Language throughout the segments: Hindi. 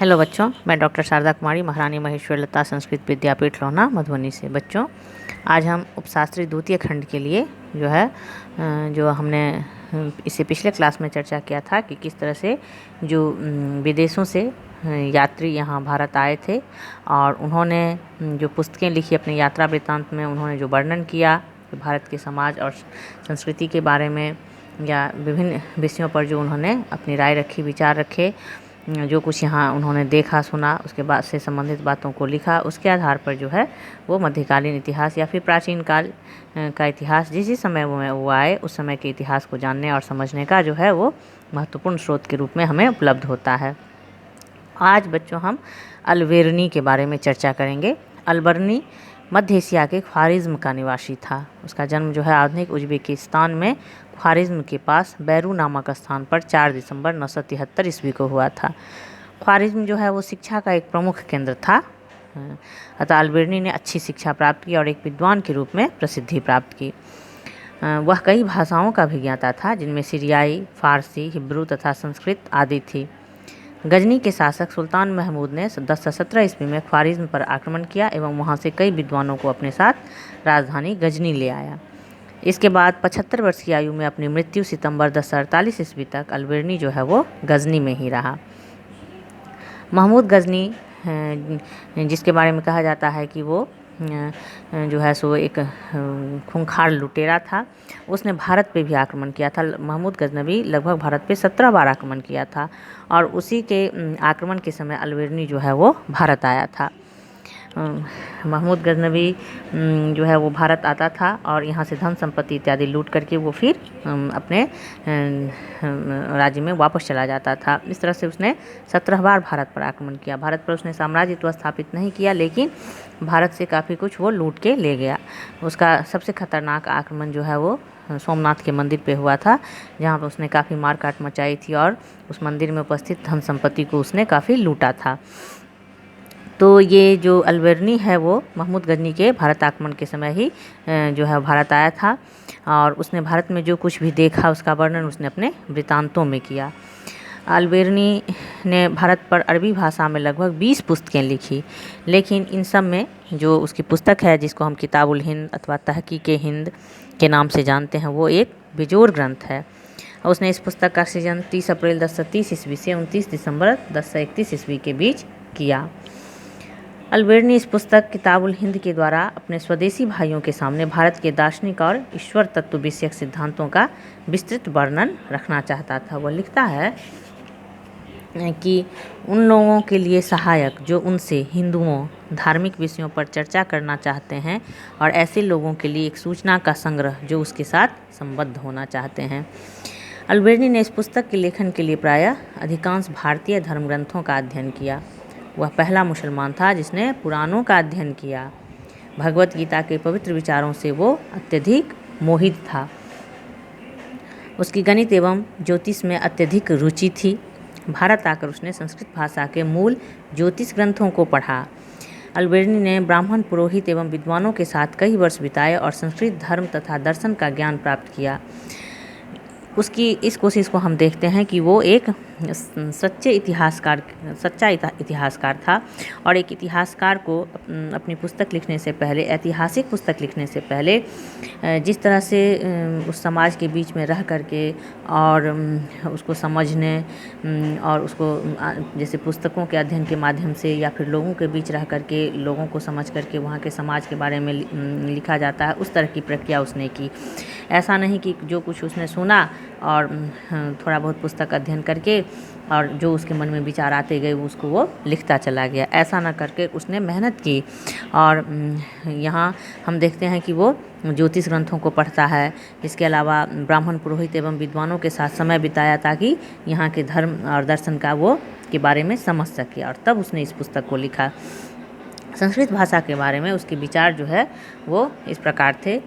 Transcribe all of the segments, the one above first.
हेलो बच्चों, मैं डॉक्टर शारदा कुमारी, महारानी महेश्वरी लता संस्कृत विद्यापीठ लोहना मधुबनी से। बच्चों, आज हम उपशास्त्री द्वितीय खंड के लिए जो हमने इससे पिछले क्लास में चर्चा किया था कि किस तरह से जो विदेशों से यात्री यहाँ भारत आए थे और उन्होंने जो पुस्तकें लिखी अपनी यात्रा वृत्तांत में, उन्होंने जो वर्णन किया भारत के समाज और संस्कृति के बारे में या विभिन्न विषयों पर जो उन्होंने अपनी राय रखी, विचार रखे, जो कुछ यहाँ उन्होंने देखा सुना, उसके बाद से संबंधित बातों को लिखा, उसके आधार पर जो है वो मध्यकालीन इतिहास या फिर प्राचीन काल का इतिहास, जिस समय वो आए उस समय के इतिहास को जानने और समझने का जो है वो महत्वपूर्ण स्रोत के रूप में हमें उपलब्ध होता है। आज बच्चों हम अलबेरनी के बारे में चर्चा करेंगे। अलबर्नी मध्य एशिया के ख्वारिज़्म का निवासी था। उसका जन्म जो है आधुनिक उज्बेकिस्तान में ख्वारिज़्म के पास बैरू नामक स्थान पर 4 दिसंबर 973 ईस्वी को हुआ था। ख्वारिज़्म जो है वो शिक्षा का एक प्रमुख केंद्र था। अतः अलबेरनी ने अच्छी शिक्षा प्राप्त की और एक विद्वान के रूप में प्रसिद्धि प्राप्त की। वह कई भाषाओं का भी ज्ञाता था, जिनमें सीरियाई, फारसी, हिब्रू तथा संस्कृत आदि थी। गजनी के शासक सुल्तान महमूद ने 1017 ईस्वी में ख्वारिज़्म पर आक्रमण किया एवं वहां से कई विद्वानों को अपने साथ राजधानी गजनी ले आया। इसके बाद 75 वर्ष की आयु में अपनी मृत्यु सितंबर 1048 ईस्वी तक अलबेरनी जो है वो गजनी में ही रहा। महमूद गजनी, जिसके बारे में कहा जाता है कि वो जो है सो एक खूंखार लुटेरा था, उसने भारत पे भी आक्रमण किया था। महमूद गजनवी लगभग भारत पे 17 बार आक्रमण किया था और उसी के आक्रमण के समय अलबेरनी जो है वो भारत आया था। महमूद गजनवी जो है वो भारत आता था और यहाँ से धन संपत्ति इत्यादि लूट करके वो फिर अपने राज्य में वापस चला जाता था। इस तरह से उसने 17 बार भारत पर आक्रमण किया। भारत पर उसने साम्राज्य तो स्थापित नहीं किया, लेकिन भारत से काफ़ी कुछ वो लूट के ले गया। उसका सबसे खतरनाक आक्रमण जो है वो सोमनाथ के मंदिर पे हुआ था, जहाँ पर उसने काफ़ी मारकाट मचाई थी और उस मंदिर में उपस्थित धन संपत्ति को उसने काफ़ी लूटा था। तो ये जो अलबेरनी है वो महमूद गजनी के भारत आक्रमण के समय ही जो है भारत आया था और उसने भारत में जो कुछ भी देखा उसका वर्णन उसने अपने वृत्तांतों में किया। अलबेरनी ने भारत पर अरबी भाषा में लगभग 20 पुस्तकें लिखी, लेकिन इन सब में जो उसकी पुस्तक है, जिसको हम किताबुल हिंद अथवा तहकीके हिंद के नाम से जानते हैं, वो एक बेजोड़ ग्रंथ है। उसने इस पुस्तक का सृजन 30 अप्रैल 1030 ईस्वी से 29 दिसंबर 1031 ईस्वी के बीच किया। अलबेरनी इस पुस्तक किताबुल हिंद के द्वारा अपने स्वदेशी भाइयों के सामने भारत के दार्शनिक और ईश्वर तत्व विषयक सिद्धांतों का विस्तृत वर्णन रखना चाहता था। वह लिखता है कि उन लोगों के लिए सहायक जो उनसे हिंदुओं धार्मिक विषयों पर चर्चा करना चाहते हैं और ऐसे लोगों के लिए एक सूचना का संग्रह जो उसके साथ संबद्ध होना चाहते हैं। अलबेरनी ने इस पुस्तक के लेखन के लिए प्रायः अधिकांश भारतीय धर्म ग्रंथों का अध्ययन किया। वह पहला मुसलमान था जिसने पुराणों का अध्ययन किया। भगवत गीता के पवित्र विचारों से वो अत्यधिक मोहित था। उसकी गणित एवं ज्योतिष में अत्यधिक रुचि थी। भारत आकर उसने संस्कृत भाषा के मूल ज्योतिष ग्रंथों को पढ़ा। अलबेरनी ने ब्राह्मण, पुरोहित एवं विद्वानों के साथ कई वर्ष बिताए और संस्कृत धर्म तथा दर्शन का ज्ञान प्राप्त किया। उसकी इस कोशिश को हम देखते हैं कि वो एक सच्चा इतिहासकार था और एक इतिहासकार को अपनी पुस्तक लिखने से पहले, ऐतिहासिक पुस्तक लिखने से पहले, जिस तरह से उस समाज के बीच में रह करके और उसको समझने और उसको जैसे पुस्तकों के अध्ययन के माध्यम से या फिर लोगों के बीच रह करके लोगों को समझ करके वहाँ के समाज के बारे में लिखा जाता है, उस तरह की प्रक्रिया उसने की। ऐसा नहीं कि जो कुछ उसने सुना और थोड़ा बहुत पुस्तक अध्ययन करके और जो उसके मन में विचार आते गए उसको वो लिखता चला गया। ऐसा ना करके उसने मेहनत की और यहाँ हम देखते हैं कि वो ज्योतिष ग्रंथों को पढ़ता है। इसके अलावा ब्राह्मण, पुरोहित एवं विद्वानों के साथ समय बिताया ताकि यहाँ के धर्म और दर्शन का वो के बारे में समझ सके और तब उसने इस पुस्तक को लिखा। संस्कृत भाषा के बारे में उसके विचार जो है वो इस प्रकार थे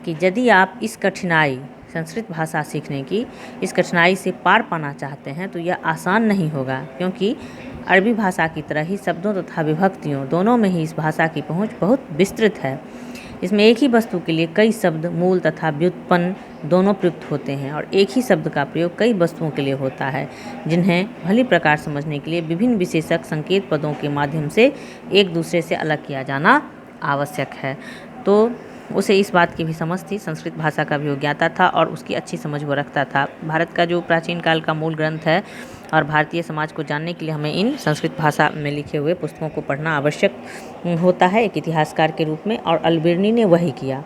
कि यदि आप इस कठिनाई, संस्कृत भाषा सीखने की इस कठिनाई से पार पाना चाहते हैं तो यह आसान नहीं होगा, क्योंकि अरबी भाषा की तरह ही शब्दों तथा विभक्तियों दोनों में ही इस भाषा की पहुंच बहुत विस्तृत है। इसमें एक ही वस्तु के लिए कई शब्द मूल तथा व्युत्पन्न दोनों प्रयुक्त होते हैं और एक ही शब्द का प्रयोग कई वस्तुओं के लिए होता है, जिन्हें भली प्रकार समझने के लिए विभिन्न विशेषक संकेत पदों के माध्यम से एक दूसरे से अलग किया जाना आवश्यक है। तो उसे इस बात की भी समझ थी, संस्कृत भाषा का भी वो ज्ञाता था और उसकी अच्छी समझ वो रखता था। भारत का जो प्राचीन काल का मूल ग्रंथ है और भारतीय समाज को जानने के लिए हमें इन संस्कृत भाषा में लिखे हुए पुस्तकों को पढ़ना आवश्यक होता है एक इतिहासकार के रूप में, और अल्बेर्नी ने वही किया।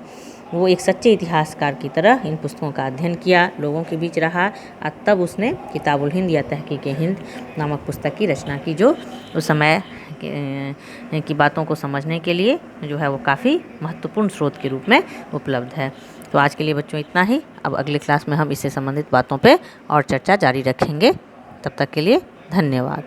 वो एक सच्चे इतिहासकार की तरह इन पुस्तकों का अध्ययन किया, लोगों के बीच रहा और तब उसने किताबुल हिंद या तहकीक-ए-हिंद नामक पुस्तक की रचना की, जो उस समय की बातों को समझने के लिए जो है वो काफ़ी महत्वपूर्ण स्रोत के रूप में उपलब्ध है। तो आज के लिए बच्चों इतना ही। अब अगले क्लास में हम इससे संबंधित बातों पे और चर्चा जारी रखेंगे। तब तक के लिए धन्यवाद।